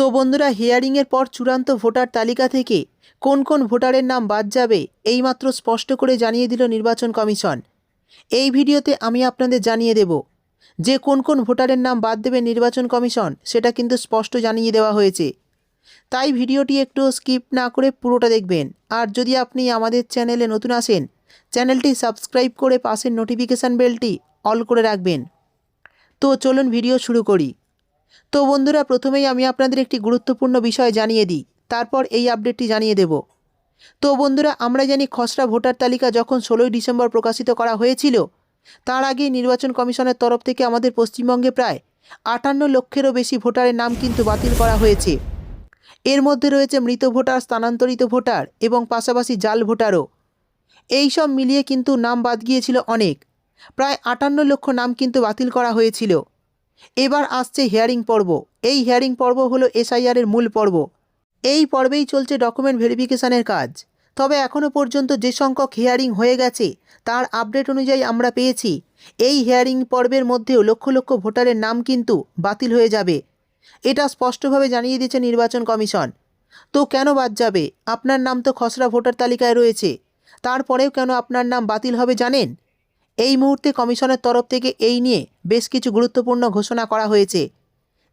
তো বন্ধুরা, হিয়ারিংয়ের পর চূড়ান্ত ভোটার তালিকা থেকে কোন কোন ভোটারের নাম বাদ যাবে এইমাত্র স্পষ্ট করে জানিয়ে দিল নির্বাচন কমিশন। এই ভিডিওতে আমি আপনাদের জানিয়ে দেব যে কোন কোন ভোটারের নাম বাদ দেবে নির্বাচন কমিশন, সেটা কিন্তু স্পষ্ট জানিয়ে দেওয়া হয়েছে। তাই ভিডিওটি একটু স্কিপ না করে পুরোটা দেখবেন। আর যদি আপনি আমাদের চ্যানেলে নতুন আসেন, চ্যানেলটি সাবস্ক্রাইব করে পাশের নোটিফিকেশান বেলটি অল করে রাখবেন। তো চলুন ভিডিও শুরু করি। তো বন্ধুরা, প্রথমেই আমি আপনাদের একটি গুরুত্বপূর্ণ বিষয় জানিয়ে দিই, তারপর এই আপডেটটি জানিয়ে দেব। তো বন্ধুরা, আমরা জানি খসড়া ভোটার তালিকা যখন 16ই ডিসেম্বর প্রকাশিত করা হয়েছিল, তার আগেই নির্বাচন কমিশনের তরফ থেকে আমাদের পশ্চিমবঙ্গে প্রায় 58 লক্ষেরও বেশি ভোটারের নাম কিন্তু বাতিল করা হয়েছে। এর মধ্যে রয়েছে মৃত ভোটার, স্থানান্তরিত ভোটার এবং পাশাপাশি জাল ভোটারও। এই সব মিলিয়ে কিন্তু নাম বাদ গিয়েছিল অনেক, প্রায় 58 লক্ষ নাম কিন্তু বাতিল করা হয়েছিল। এবার আসছে হিয়ারিং পর্ব। এই হিয়ারিং পর্ব হলো এসআইআরের মূল পর্ব। এই পর্বেই চলছে ডকুমেন্ট ভেরিফিকেশানের কাজ। তবে এখনও পর্যন্ত যে সংখ্যক হিয়ারিং হয়ে গেছে তার আপডেট অনুযায়ী আমরা পেয়েছি এই হিয়ারিং পর্বের মধ্যেও লক্ষ লক্ষ ভোটারের নাম কিন্তু বাতিল হয়ে যাবে। এটা স্পষ্টভাবে জানিয়ে দিয়েছে নির্বাচন কমিশন। তো কেন বাদ যাবে? আপনার নাম তো খসড়া ভোটার তালিকায় রয়েছে, তারপরেও কেন আপনার নাম বাতিল হবে জানেন? এই মুহূর্তে কমিশনের তরফ থেকে এই নিয়ে বেশ কিছু গুরুত্বপূর্ণ ঘোষণা করা হয়েছে,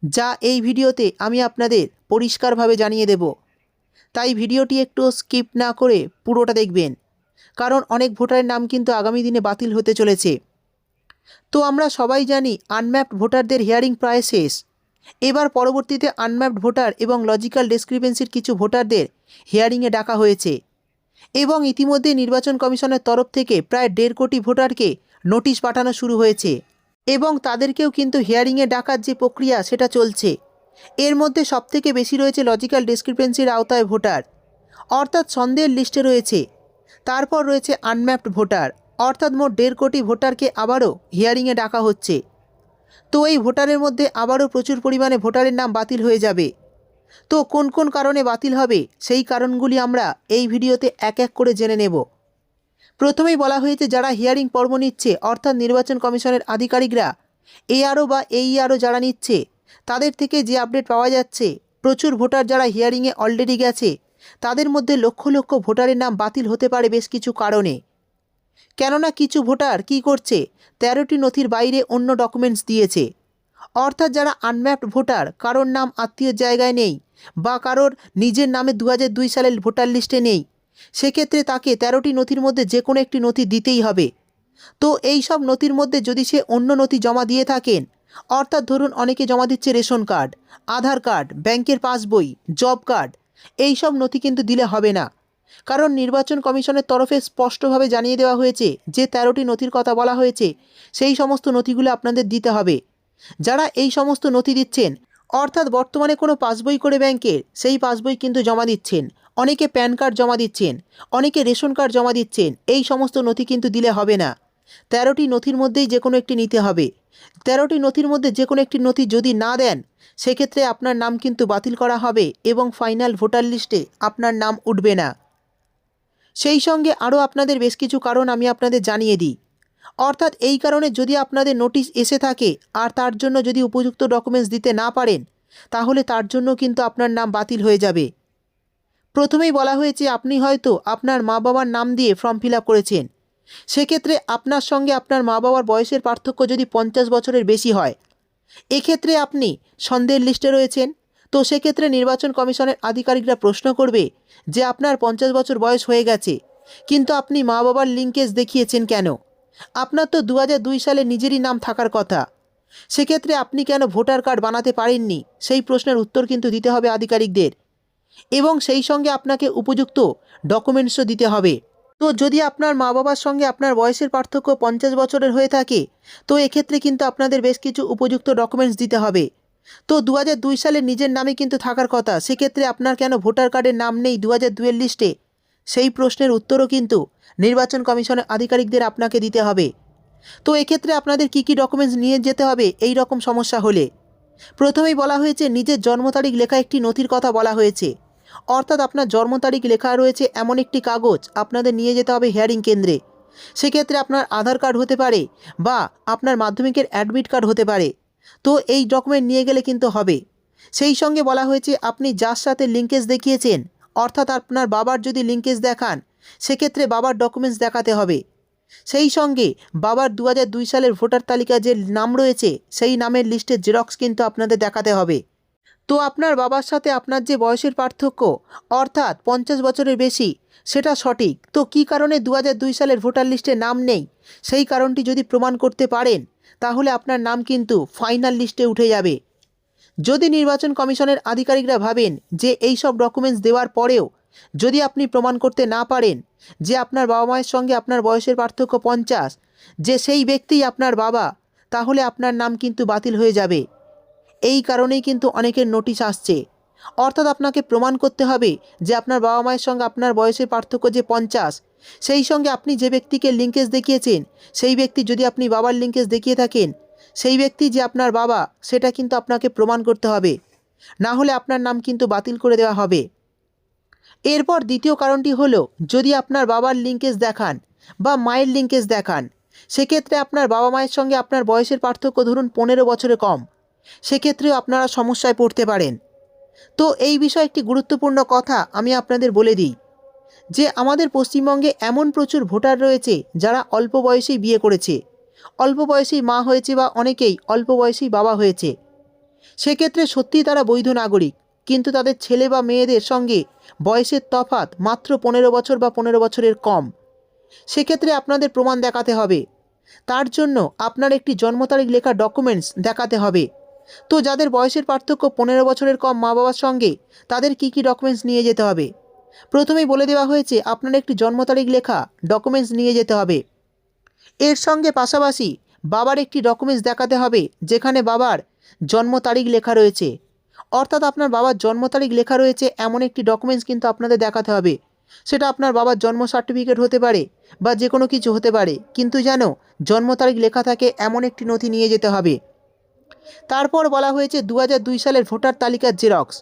যা এই ভিডিওতে আমি আপনাদের পরিষ্কারভাবে জানিয়ে দেব। তাই ভিডিওটি একটু স্কিপ না করে পুরোটা দেখবেন, কারণ অনেক ভোটারের নাম কিন্তু আগামী দিনে বাতিল হতে চলেছে। তো আমরা সবাই জানি আনম্যাপড ভোটারদের হিয়ারিং প্রায় শেষ। এবার পরবর্তীতে আনম্যাপড ভোটার এবং লজিক্যাল ডিসক্রিপেন্সির কিছু ভোটারদের হিয়ারিংয়ে ডাকা হয়েছে এবং ইতিমধ্যে নির্বাচন কমিশনের তরফ থেকে প্রায় 1.5 কোটি ভোটারকে নোটিশ পাঠানো শুরু হয়েছে এবং তাদেরকেও কিন্তু হিয়ারিংয়ে ডাকার যে প্রক্রিয়া সেটা চলছে। এর মধ্যে সবথেকে বেশি রয়েছে লজিক্যাল ডিসক্রিপেন্সির আওতায় ভোটার, অর্থাৎ সন্দেহের লিস্টে রয়েছে। তারপর রয়েছে আনম্যাপড ভোটার, অর্থাৎ মোট 1.5 কোটি ভোটারকে আবারও হিয়ারিংয়ে ডাকা হচ্ছে। তো এই ভোটারের মধ্যে আবারও প্রচুর পরিমাণে ভোটারের নাম বাতিল হয়ে যাবে। তো কোন কোন কারণে বাতিল হবে সেই কারণগুলি আমরা এই ভিডিওতে এক এক করে জেনে নেব। প্রথমেই বলা হয়েছে যারা হিয়ারিং পর্ব নিচ্ছে, অর্থাৎ নির্বাচন কমিশনের আধিকারিকরা এআরও বা এইআরও যারা নিচ্ছে, তাদের থেকে যে আপডেট পাওয়া যাচ্ছে প্রচুর ভোটার যারা হিয়ারিংয়ে অলরেডি গেছে তাদের মধ্যে লক্ষ লক্ষ ভোটারের নাম বাতিল হতে পারে বেশ কিছু কারণে। কেননা কিছু ভোটার কি করছে, 13টি নথির বাইরে অন্য ডকুমেন্টস দিয়েছে। অর্থাৎ যারা আনম্যাপড ভোটার, কারোর নাম আত্মীয়র জায়গায় নেই বা কারোর নিজের নামে 2002 সালের ভোটার লিস্টে নেই, সেক্ষেত্রে তাকে 13টি নথির মধ্যে যে কোনো একটি নথি দিতেই হবে। তো এই সব নথির মধ্যে যদি সে অন্য নথি জমা দিয়ে থাকেন, অর্থাৎ ধরুন অনেকে জমা দিচ্ছে রেশন কার্ড, আধার কার্ড, ব্যাংকের পাসবই, জব কার্ড, এই সব নথি কিন্তু দিলে হবে না। কারণ নির্বাচন কমিশনের তরফে স্পষ্টভাবে জানিয়ে দেওয়া হয়েছে যে 13টি নথির কথা বলা হয়েছে সেই সমস্ত নথিগুলো আপনাদের দিতে হবে। যারা এই সমস্ত নথি দিচ্ছেন, অর্থাৎ বর্তমানে কোনো পাসবই করে ব্যাংকের, সেই পাসবই কিন্তু জমা দিচ্ছেন, অনেকে প্যান কার্ড জমা দিচ্ছেন, অনেকে রেশন কার্ড জমা দিচ্ছেন, এই সমস্ত নথি কিন্তু দিলে হবে না। 13টি নথির মধ্যেই যে কোনো একটি নিতে হবে। 13টি নথির মধ্যে যে কোনো একটি নথি যদি না দেন, সেক্ষেত্রে আপনার নাম কিন্তু বাতিল করা হবে এবং ফাইনাল ভোটার লিস্টে আপনার নাম উঠবে না। সেই সঙ্গে আরও আপনাদের বেশ কিছু কারণ আমি আপনাদের জানিয়ে দিই। অর্থাৎ এই কারণে যদি আপনাদের নোটিশ এসে থাকে আর তার জন্য যদি উপযুক্ত ডকুমেন্টস দিতে না পারেন, তাহলে তার জন্য কিন্তু আপনার নাম বাতিল হয়ে যাবে। প্রথমেই বলা হয়েছে আপনি হয়তো আপনার মা বাবার নাম দিয়ে ফর্ম ফিল আপ করেছেন। সেক্ষেত্রে আপনার সঙ্গে আপনার মা বাবার বয়সের পার্থক্য যদি 50 বছরের বেশি হয়, এক্ষেত্রে আপনি সন্দেহের লিস্টে রয়েছেন। তো সেক্ষেত্রে নির্বাচন কমিশনের আধিকারিকরা প্রশ্ন করবে যে আপনার 50 বছর বয়স হয়ে গেছে, কিন্তু আপনি মা বাবার লিঙ্কেজ দেখিয়েছেন কেন? আপনার তো 2002 সালে নিজেরই নাম থাকার কথা, সেক্ষেত্রে আপনি কেন ভোটার কার্ড বানাতে পারেননি? সেই প্রশ্নের উত্তর কিন্তু দিতে হবে আধিকারিকদের এবং সেই সঙ্গে আপনাকে উপযুক্ত ডকুমেন্টসও দিতে হবে। তো যদি আপনার মা বাবার সঙ্গে আপনার বয়সের পার্থক্য 50 বছরের হয়ে থাকে, তো এক্ষেত্রে কিন্তু আপনাদের বেশ কিছু উপযুক্ত ডকুমেন্টস দিতে হবে। তো 2002 সালে নিজের নামে কিন্তু থাকার কথা, সেক্ষেত্রে আপনার কেন ভোটার কার্ডের নাম নেই 2002-এর লিস্টে? সেই প্রশ্নের উত্তরও কিন্তু নির্বাচন কমিশনের আধিকারিকদের আপনাকে দিতে হবে। তো এক্ষেত্রে আপনাদের কি কি ডকুমেন্টস নিয়ে যেতে হবে এই রকম সমস্যা হলে? প্রথমেই বলা হয়েছে নিজের জন্ম তারিখ লেখা একটি নথির কথা বলা হয়েছে। অর্থাৎ আপনার জন্ম তারিখ লেখা রয়েছে এমন একটি কাগজ আপনাদের নিয়ে যেতে হবে হিয়ারিং কেন্দ্রে। সেক্ষেত্রে আপনার আধার কার্ড হতে পারে বা আপনার মাধ্যমিকের অ্যাডমিট কার্ড হতে পারে। তো এই ডকুমেন্ট নিয়ে গেলে কিন্তু হবে। সেই সঙ্গে বলা হয়েছে আপনি যার সাথে লিঙ্কেজ দেখিয়েছেন, অর্থাৎ আপনার বাবার যদি লিঙ্কেজ দেখান সেক্ষেত্রে বাবার ডকুমেন্টস দেখাতে হবে। সেই সঙ্গে বাবার 2002 সালের ভোটার তালিকায় যে নাম রয়েছে সেই নামের লিস্টের জেরক্স কিন্তু আপনাদের দেখাতে হবে। তো আপনার বাবার সাথে আপনার যে বয়সের পার্থক্য অর্থাৎ 50 বছরের বেশি, সেটা সঠিক। তো কী কারণে 2002 সালের ভোটার লিস্টে নাম নেই সেই কারণটি যদি প্রমাণ করতে পারেন তাহলে আপনার নাম কিন্তু ফাইনাল লিস্টে উঠে যাবে। যদি নির্বাচন কমিশনের আধিকারিকরা ভাবেন যে এই সব ডকুমেন্টস দেওয়ার পরেও যদি আপনি প্রমাণ করতে না পারেন যে আপনার বাবা মায়ের সঙ্গে আপনার বয়সের পার্থক্য 50, যে সেই ব্যক্তিই আপনার বাবা, তাহলে আপনার নাম কিন্তু বাতিল হয়ে যাবে। এই কারণেই কিন্তু অনেকের নোটিশ আসছে। অর্থাৎ আপনাকে প্রমাণ করতে হবে যে আপনার বাবা মায়ের সঙ্গে আপনার বয়সের পার্থক্য যে 50, সেই সঙ্গে আপনি যে ব্যক্তিকে লিঙ্কেজ দেখিয়েছেন সেই ব্যক্তি যদি আপনি বাবার লিঙ্কেজ দেখিয়ে থাকেন সেই ব্যক্তি যে আপনার বাবা সেটা কিন্তু আপনাকে প্রমাণ করতে হবে, না হলে আপনার নাম কিন্তু বাতিল করে দেওয়া হবে। এরপর দ্বিতীয় কারণটি হলো যদি আপনার বাবার লিঙ্কেজ দেখান বা মায়ের লিঙ্কেজ দেখান, সেক্ষেত্রে আপনার বাবা মায়ের সঙ্গে আপনার বয়সের পার্থক্য ধরুন 15 বছরে কম, সেক্ষেত্রেও আপনারা সমস্যায় পড়তে পারেন। তো এই বিষয়ে একটি গুরুত্বপূর্ণ কথা আমি আপনাদের বলে দিই যে আমাদের পশ্চিমবঙ্গে এমন প্রচুর ভোটার রয়েছে যারা অল্প বয়সেই বিয়ে করেছে, অল্প বয়সেই মা হয়েছে বা অনেকেই অল্প বয়সেই বাবা হয়েছে। সেক্ষেত্রে সত্যিই তারা বৈধ নাগরিক, কিন্তু তাদের ছেলে বা মেয়েদের সঙ্গে বয়সের তফাৎ মাত্র 15 বছর বা 15 বছরের কম। সেক্ষেত্রে আপনাদের প্রমাণ দেখাতে হবে। তার জন্য আপনার একটি জন্ম তারিখ লেখা ডকুমেন্টস দেখাতে হবে। তো যাদের বয়সের পার্থক্য 15 বছরের কম মা বাবার সঙ্গে, তাদের কি কি ডকুমেন্টস নিয়ে যেতে হবে? প্রথমেই বলে দেওয়া হয়েছে আপনার একটি জন্ম তারিখ লেখা ডকুমেন্টস নিয়ে যেতে হবে। এর সঙ্গে পাশাপাশি বাবার একটি ডকুমেন্টস দেখাতে হবে যেখানে বাবার জন্ম তারিখ লেখা রয়েছে। অর্থাৎ আপনার বাবার জন্ম তারিখ লেখা রয়েছে এমন একটি ডকুমেন্টস কিন্তু আপনাদের দেখাতে হবে। সেটা আপনার বাবার জন্ম সার্টিফিকেট হতে পারে বা যে কোনো কিছু হতে পারে, কিন্তু যেন জন্ম তারিখ লেখা থাকে এমন একটি নথি নিয়ে যেতে হবে। তারপর বলা হয়েছে 2002 সালের ভোটার তালিকার জেরক্স।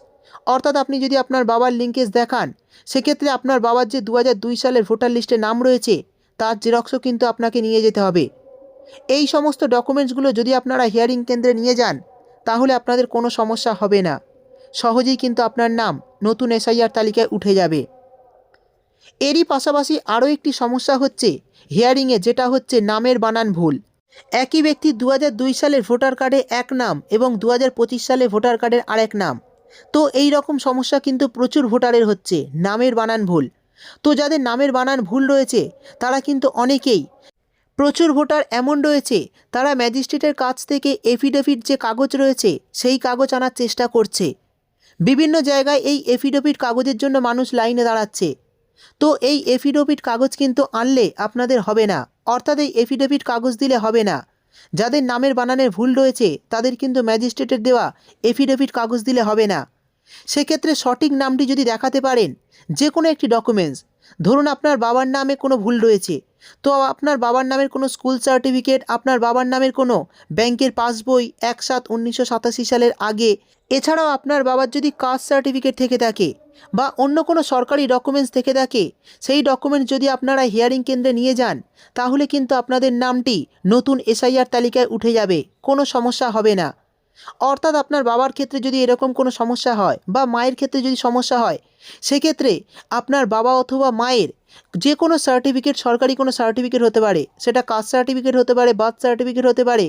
অর্থাৎ আপনি যদি আপনার বাবার লিঙ্কেজ দেখান সেক্ষেত্রে আপনার বাবার যে 2002 সালের ভোটার লিস্টে নাম রয়েছে তার জেরক্সও কিন্তু আপনাকে নিয়ে যেতে হবে। এই সমস্ত ডকুমেন্টসগুলো যদি আপনারা হিয়ারিং কেন্দ্রে নিয়ে যান তাহলে আপনাদের কোনো সমস্যা হবে না, সহজেই কিন্তু আপনার নাম নতুন এসআইআর তালিকায় উঠে যাবে। এরই পাশাপাশি আরও একটি সমস্যা হচ্ছে হিয়ারিংয়ে, যেটা হচ্ছে নামের বানান ভুল। একই ব্যক্তি 2002 সালের ভোটার কার্ডে এক নাম এবং 2025 সালে ভোটার কার্ডের আরেক নাম। তো এই রকম সমস্যা কিন্তু প্রচুর ভোটারের হচ্ছে, নামের বানান ভুল। তো যাদের নামের বানান ভুল রয়েছে তারা কিন্তু অনেকেই, প্রচুর ভোটার এমন রয়েছে তারা ম্যাজিস্ট্রেটের কাছ থেকে এফিডেভিট যে কাগজ রয়েছে সেই কাগজ আনার চেষ্টা করছে। বিভিন্ন জায়গায় এই এফিডেভিট কাগজের জন্য মানুষ লাইনে দাঁড়াচ্ছে। তো এই এফিডেভিট কাগজ কিন্তু আনলে আপনাদের হবে না, অর্থাৎ এই এফিডেভিট কাগজ দিলে হবে না। যাদের নামের বানানের ভুল রয়েছে তাদের কিন্তু ম্যাজিস্ট্রেটের দেওয়া এফিডেভিট কাগজ দিলে হবে না। সেক্ষেত্রে সঠিক নামটি যদি দেখাতে পারেন যে কোনো একটি ডকুমেন্টস, ধরুন আপনার বাবার নামে কোনো ভুল রয়েছে, তো আপনার বাবার নামের কোনো স্কুল সার্টিফিকেট, আপনার বাবার নামের কোনো ব্যাংকের পাসবই 1/7/1987 সালের আগে, এছাড়াও আপনার বাবার যদি কাস্ট সার্টিফিকেট থেকে থাকে বা অন্য কোনো সরকারি ডকুমেন্টস থেকে থাকে, সেই ডকুমেন্টস যদি আপনারা হিয়ারিং কেন্দ্রে নিয়ে যান তাহলে কিন্তু আপনাদের নামটি নতুন এসআইআর তালিকায় উঠে যাবে, কোনো সমস্যা হবে না। অর্থাৎ আপনার বাবার ক্ষেত্রে যদি এরকম কোনো সমস্যা হয় বা মায়ের ক্ষেত্রে যদি সমস্যা হয়, সেক্ষেত্রে আপনার বাবা অথবা মায়ের যে কোনো সার্টিফিকেট, সরকারি কোনো সার্টিফিকেট হতে পারে, সেটা কাস্ট সার্টিফিকেট হতে পারে, বার্থ সার্টিফিকেট হতে পারে,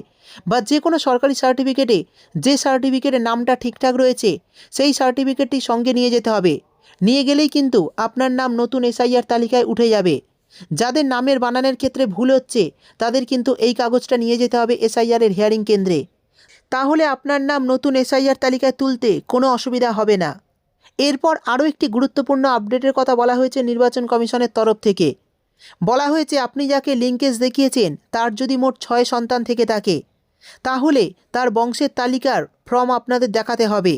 বা যে কোনো সরকারি সার্টিফিকেটে যে সার্টিফিকেটের নামটা ঠিকঠাক রয়েছে সেই সার্টিফিকেটটি সঙ্গে নিয়ে যেতে হবে। নিয়ে গেলেই কিন্তু আপনার নাম নতুন এসআইআর তালিকায় উঠে যাবে। যাদের নামের বানানের ক্ষেত্রে ভুল হচ্ছে তাদের কিন্তু এই কাগজটা নিয়ে যেতে হবে এসআইআরের হিয়ারিং কেন্দ্রে, তাহলে আপনার নাম নতুন এসআইআর তালিকায় তুলতে কোনো অসুবিধা হবে না। এরপর আরও একটি গুরুত্বপূর্ণ আপডেটের কথা বলা হয়েছে নির্বাচন কমিশনের তরফ থেকে। বলা হয়েছে আপনি যাকে লিঙ্কেজ দেখিয়েছেন তার যদি মোট 6 সন্তান থেকে থাকে তাহলে তার বংশের তালিকার ফর্ম আপনাদের দেখাতে হবে।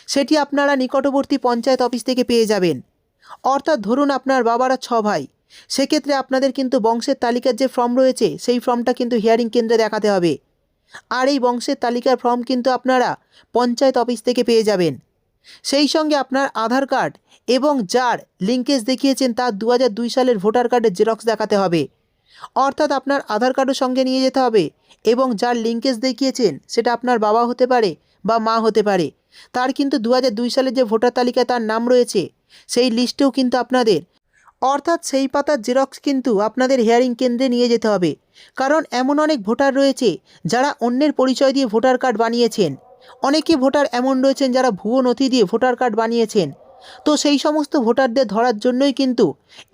সেটি আপনারা নিকটবর্তী পঞ্চায়েত অফিস থেকে পেয়ে যাবেন। অর্থাৎ ধরুন আপনার বাবারা 6 ভাই, সেক্ষেত্রে আপনাদের কিন্তু বংশের তালিকার যে ফর্ম রয়েছে সেই ফর্মটা কিন্তু হিয়ারিং কেন্দ্রে দেখাতে হবে। আর এই বংশের তালিকার ফর্ম কিন্তু আপনারা পঞ্চায়েত অফিস থেকে পেয়ে যাবেন। সেই সঙ্গে আপনার আধার কার্ড এবং যার লিঙ্কেজ দেখিয়েছেন তার 2002 সালের ভোটার কার্ডের জেরক্স দেখাতে হবে। অর্থাৎ আপনার আধার কার্ডও সঙ্গে নিয়ে যেতে হবে এবং যার লিঙ্কেজ দেখিয়েছেন সেটা আপনার বাবা হতে পারে বা মা হতে পারে, তার কিন্তু 2002 সালে যে ভোটার তালিকায় তার নাম রয়েছে সেই লিস্টেও কিন্তু আপনাদের, অর্থাৎ সেই পাতার জেরক্স কিন্তু আপনাদের হিয়ারিং কেন্দ্রে নিয়ে যেতে হবে। কারণ এমন অনেক ভোটার রয়েছে যারা অন্যের পরিচয় দিয়ে ভোটার কার্ড বানিয়েছেন। অনেকে ভোটার এমন রয়েছেন যারা ভুয়ো নথি দিয়ে ভোটার কার্ড বানিয়েছেন। তো সেই সমস্ত ভোটারদের ধরার জন্যই কিন্তু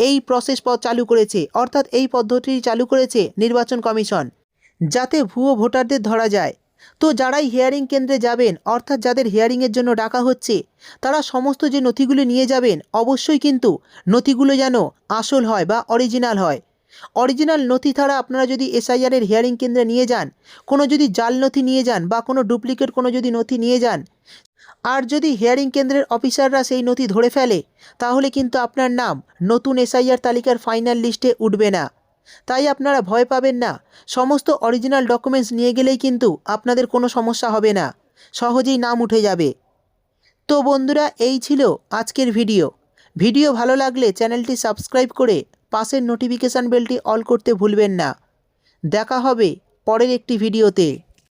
এই প্রসেস চালু করেছে, অর্থাৎ এই পদ্ধতি চালু করেছে নির্বাচন কমিশন, যাতে ভুয়ো ভোটারদের ধরা যায়। তো যারাই হিয়ারিং কেন্দ্রে যাবেন, অর্থাৎ যাদের হিয়ারিংয়ের জন্য ডাকা হচ্ছে, তারা সমস্ত যে নথিগুলো নিয়ে যাবেন অবশ্যই কিন্তু নথিগুলো যেন আসল হয় বা অরিজিনাল হয়। অরিজিনাল নথি ছাড়া আপনারা যদি এসআইআরের হিয়ারিং কেন্দ্রে নিয়ে যান, কোনো যদি জাল নথি নিয়ে যান বা কোনো ডুপ্লিকেট কোনো যদি নথি নিয়ে যান, আর যদি হিয়ারিং কেন্দ্রের অফিসাররা সেই নথি ধরে ফেলে, তাহলে কিন্তু আপনার নাম নতুন এসআইআর তালিকার ফাইনাল লিস্টে উঠবে না। তাই আপনারা ভয় পাবেন না, সমস্ত অরিজিনাল ডকুমেন্টস নিয়ে গেলেই কিন্তু আপনাদের কোনো সমস্যা হবে না, সহজেই নাম উঠে যাবে। তো বন্ধুরা, এই ছিল আজকের ভিডিও ভালো লাগলে চ্যানেলটি সাবস্ক্রাইব করে পাশের নোটিফিকেশান বেলটি অল করতে ভুলবেন না। দেখা হবে পরের একটি ভিডিওতে।